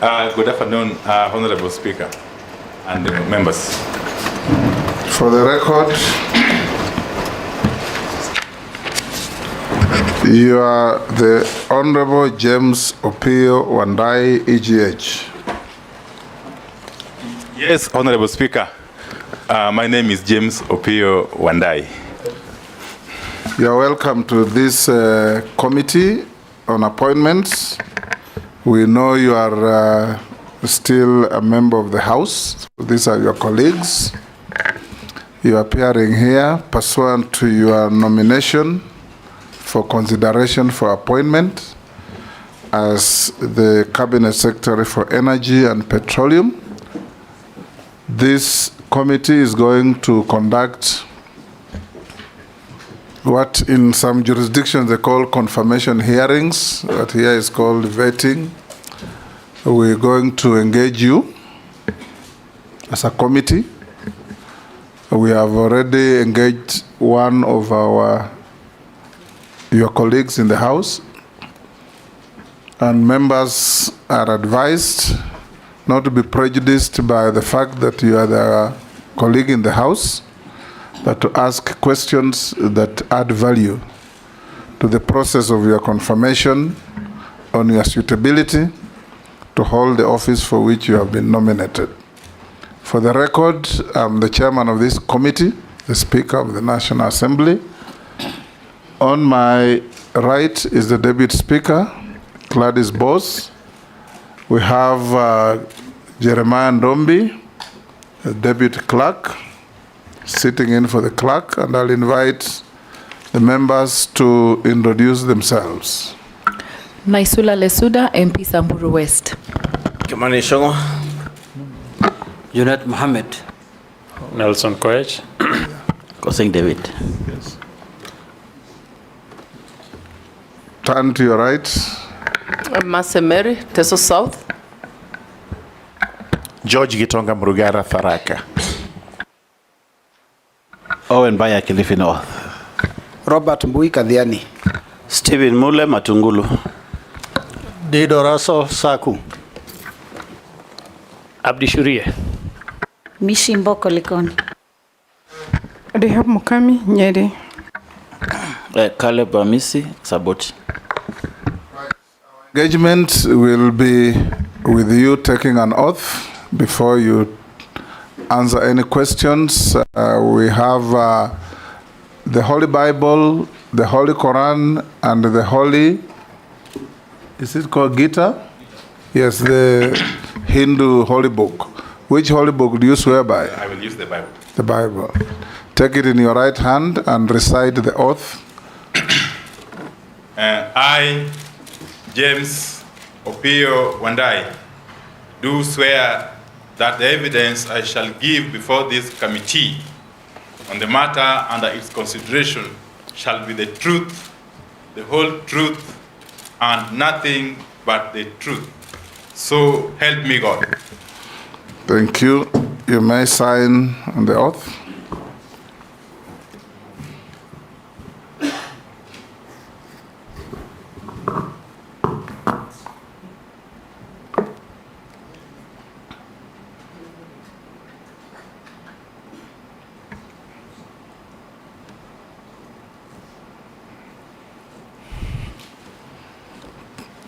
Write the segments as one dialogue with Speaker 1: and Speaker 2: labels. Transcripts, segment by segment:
Speaker 1: Good afternoon, Honorable Speaker and members.
Speaker 2: For the record, you are the Honorable James Opiyo Wandayi, EGH.
Speaker 1: Yes, Honorable Speaker. My name is James Opiyo Wandayi.
Speaker 2: You are welcome to this committee on appointments. We know you are still a member of the House. These are your colleagues. You are appearing here pursuant to your nomination for consideration for appointment as the Cabinet Secretary for Energy and Petroleum. This committee is going to conduct what in some jurisdictions they call confirmation hearings, what here is called vetting. We're going to engage you as a committee. We have already engaged one of your colleagues in the House, and members are advised not to be prejudiced by the fact that you are the colleague in the House, but to ask questions that add value to the process of your confirmation on your suitability to hold the office for which you have been nominated. For the record, I'm the chairman of this committee, the Speaker of the National Assembly. On my right is the Deputy Speaker, Gladys Bose. We have Jeremiah Ndombi, the Deputy Clerk, sitting in for the clerk, and I'll invite the members to introduce themselves.
Speaker 3: Naisula Lesuda, MP Samburu West.
Speaker 4: Kimani Shongo. Junet Mohammed.
Speaker 5: Nelson Koech.
Speaker 4: Kosing David.
Speaker 2: Yes. Turn to your right.
Speaker 6: Masemeri, Teso South.
Speaker 7: George Gitonga Mrugara Tharaka.
Speaker 4: Owen Baya Kilifi North.
Speaker 8: Robert Mbui Kadhiani.
Speaker 4: Stephen Mule Matungulu.
Speaker 8: Dido Raso Saku.
Speaker 5: Abdi Shurie.
Speaker 9: Mishi Mboko Likoni.
Speaker 10: Rehab Mukami Nyeri.
Speaker 4: Caleb Amisi Saboti.
Speaker 2: Engagement will be with you taking an oath before you answer any questions. We have the Holy Bible, the Holy Quran, and the Holy, is it called Gita? Yes, the Hindu Holy Book. Which Holy Book do you swear by?
Speaker 1: I will use the Bible.
Speaker 2: The Bible. Take it in your right hand and recite the oath.
Speaker 1: I, James Opiyo Wandayi, do swear that the evidence I shall give before this committee on the matter under its consideration shall be the truth, the whole truth, and nothing but the truth. So help me God.
Speaker 2: Thank you. You may sign on the oath.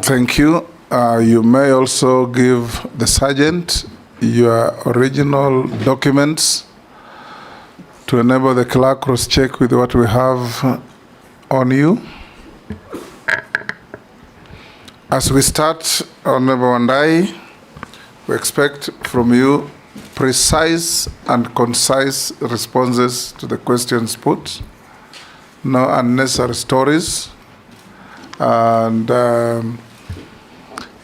Speaker 2: Thank you. You may also give the sergeant your original documents to enable the clerk cross-check with what we have on you. As we start, Honorable Wandayi, we expect from you precise and concise responses to the questions put, no unnecessary stories, and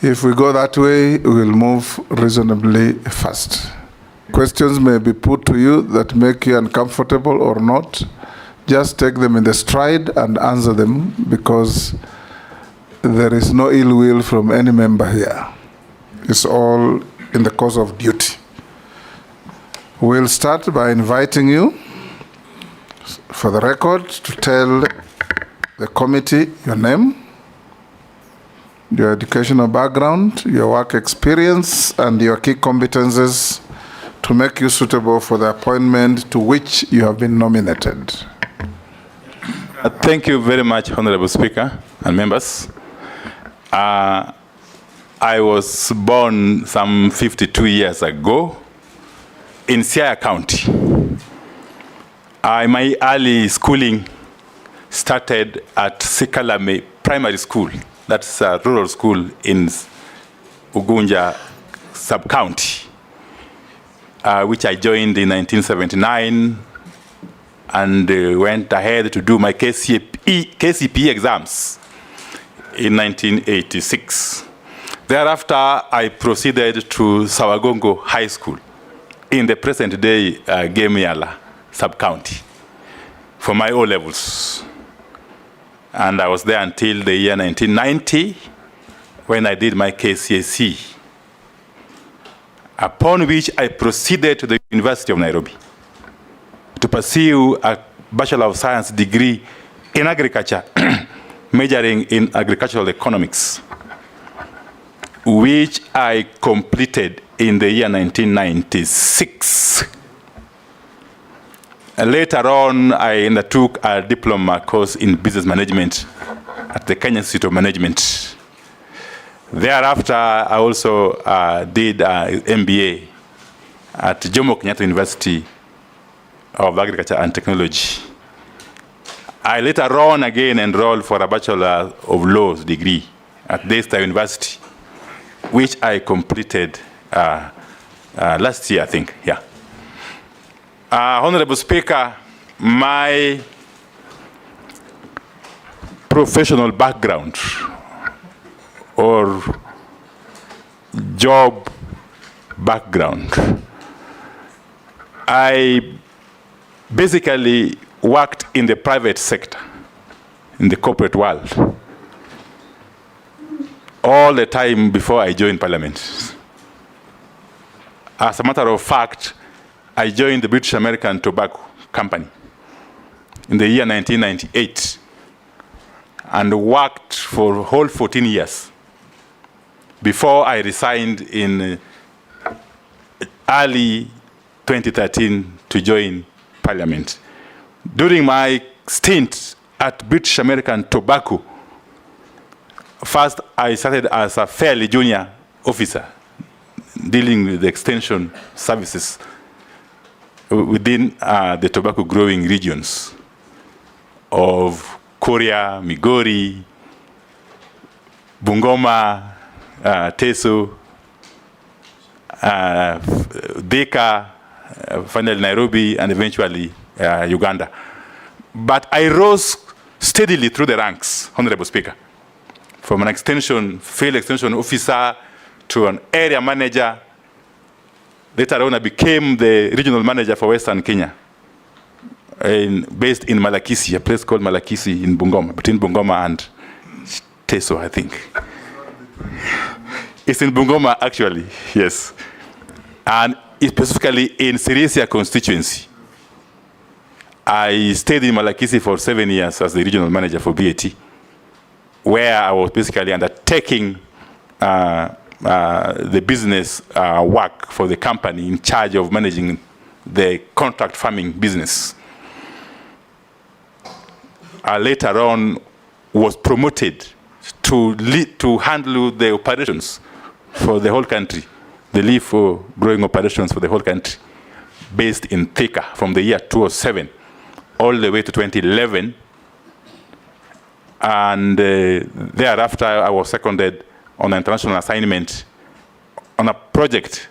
Speaker 2: if we go that way, we will move reasonably fast. Questions may be put to you that make you uncomfortable or not. Just take them in the stride and answer them, because there is no ill will from any member here. It's all in the course of duty. We'll start by inviting you, for the record, to tell the committee your name, your educational background, your work experience, and your key competences to make you suitable for the appointment to which you have been nominated.
Speaker 1: Thank you very much, Honorable Speaker and members. I was born some 52 years ago in Siaya County. My early schooling started at Sikalame Primary School. That's a rural school in Ugunja sub-county, which I joined in 1979 and went ahead to do my KCPE exams in 1986. Thereafter, I proceeded to Sawagongo High School in the present-day Gemiala sub-county for my O-levels. And I was there until the year 1990 when I did my KCSE, upon which I proceeded to the University of Nairobi to pursue a Bachelor of Science degree in agriculture, majoring in agricultural economics, which I completed in the year 1996. Later on, I undertook a diploma course in business management at the Kenya Institute of Management. Thereafter, I also did an MBA at Jomo Kenyatta University of Agriculture and Technology. I later on again enrolled for a Bachelor of Laws degree at Daystar University, which I completed last year, I think, yeah. Honorable Speaker, my professional background or job background, I basically worked in the private sector, in the corporate world, all the time before I joined Parliament. As a matter of fact, I joined the British American Tobacco Company in the year 1998 and worked for a whole 14 years before I resigned in early 2013 to join Parliament. During my stint at British American Tobacco, first I started as a fairly junior officer dealing with the extension services within the tobacco growing regions of Korea, Migori, Bungoma, Teso, Dhaka, finally Nairobi, and eventually Uganda. But I rose steadily through the ranks, Honorable Speaker, from an field extension officer to an area manager. Later on, I became the regional manager for Western Kenya, based in Malakisi, a place called Malakisi in Bungoma, between Bungoma and Teso, I think. It's in Bungoma, actually, yes. And specifically in Sirisia constituency. I stayed in Malakisi for 7 years as the regional manager for BAT, where I was basically undertaking the business work for the company in charge of managing the contract farming business. Later on, was promoted to handle the operations for the whole country, the leaf growing operations for the whole country, based in Thika from the year 2007 all the way to 2011. And thereafter, I was seconded on an international assignment on a project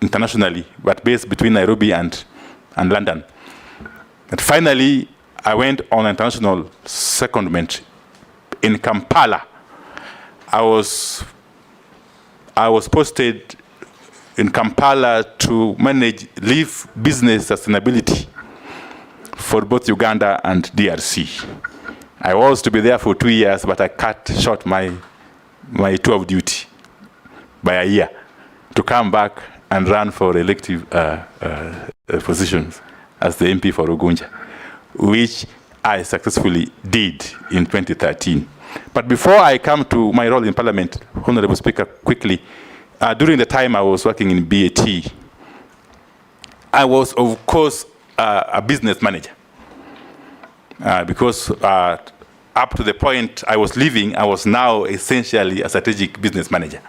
Speaker 1: internationally, but based between Nairobi and London. But finally, I went on an international secondment in Kampala. I was posted in Kampala to manage leaf business sustainability for both Uganda and DRC. I was to be there for 2 years, but I cut short my tour of duty by a year to come back and run for elective positions as the MP for Ugunja, which I successfully did in 2013. But before I come to my role in Parliament, Honorable Speaker, quickly, during the time I was working in BAT, I was, of course, a business manager. Because up to the point I was leaving, I was now essentially a strategic business manager,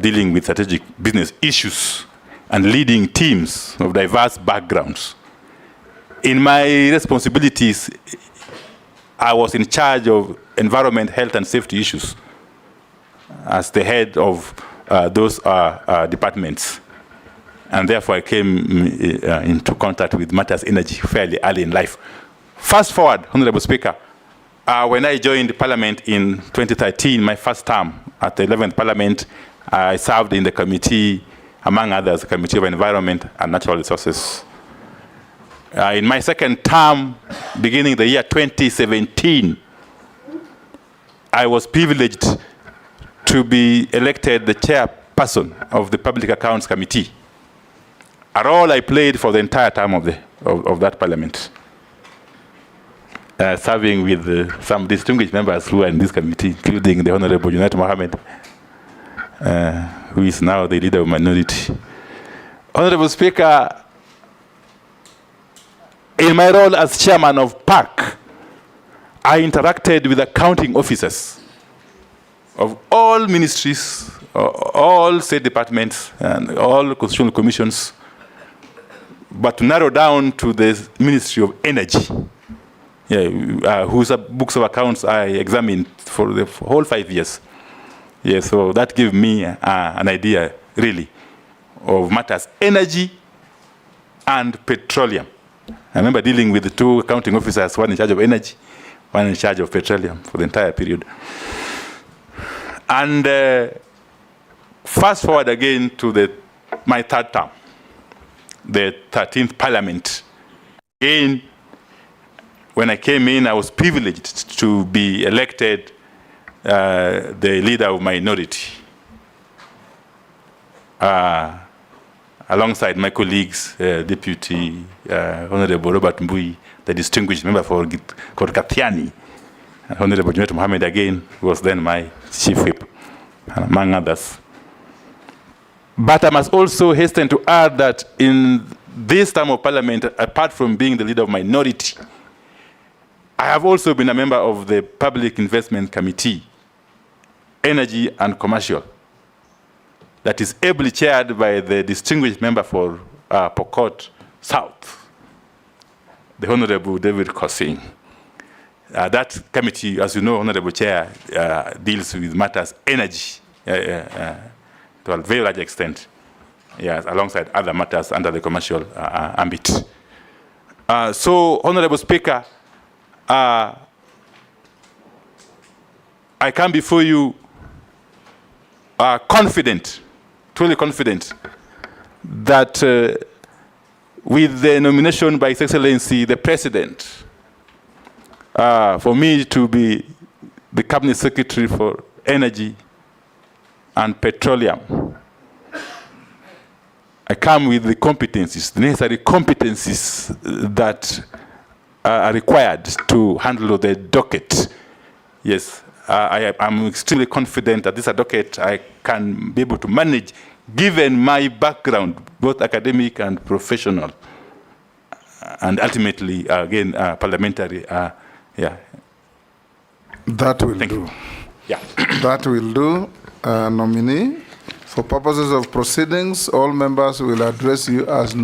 Speaker 1: dealing with strategic business issues and leading teams of diverse backgrounds. In my responsibilities, I was in charge of environment, health, and safety issues as the head of those departments. And therefore, I came into contact with matters energy fairly early in life. Fast forward, Honorable Speaker, when I joined Parliament in 2013, my first term at the 11th Parliament, I served in the committee, among others, the Committee of Environment and Natural Resources. In my second term, beginning the year 2017, I was privileged to be elected the chairperson of the Public Accounts Committee, a role I played for the entire term of that Parliament, serving with some distinguished members who are in this committee, including the Honorable Junaid Mohammed, who is now the leader of minority. Honorable Speaker, in my role as chairman of PAC, I interacted with accounting officers of all ministries, all state departments, and all constitutional commissions, but to narrow down to the Ministry of Energy, whose books of accounts I examined for the whole 5 years. So that gave me an idea, really, of matters energy and petroleum. I remember dealing with the two accounting officers, one in charge of energy, one in charge of petroleum for the entire period. And fast forward again to my third term, the 13th Parliament. Again, when I came in, I was privileged to be elected the leader of minority, alongside my colleagues, Deputy Honorable Robert Mbui, the distinguished member for Katiani, Honorable Junaid Mohammed again, who was then my chief whip, among others. But I must also hasten to add that in this term of Parliament, apart from being the leader of minority, I have also been a member of the Public Investment Committee, Energy and Commercial, that is ably chaired by the distinguished member for Pokot South, the Honorable David Kosing. That committee, as you know, Honorable Chair, deals with matters energy to a very large extent, alongside other matters under the commercial ambit. So, Honorable Speaker, I come before you confident, truly confident, that with the nomination by His Excellency the President, for me to be the Cabinet Secretary for Energy and Petroleum, I come with the competencies, the necessary competencies that are required to handle the docket. Yes, I'm extremely confident that this docket I can be able to manage, given my background, both academic and professional, and ultimately, again, parliamentary.
Speaker 2: That will
Speaker 1: Thank
Speaker 2: do.
Speaker 1: you. Yeah.
Speaker 2: That will do, nominee. For purposes of proceedings, all members will address you as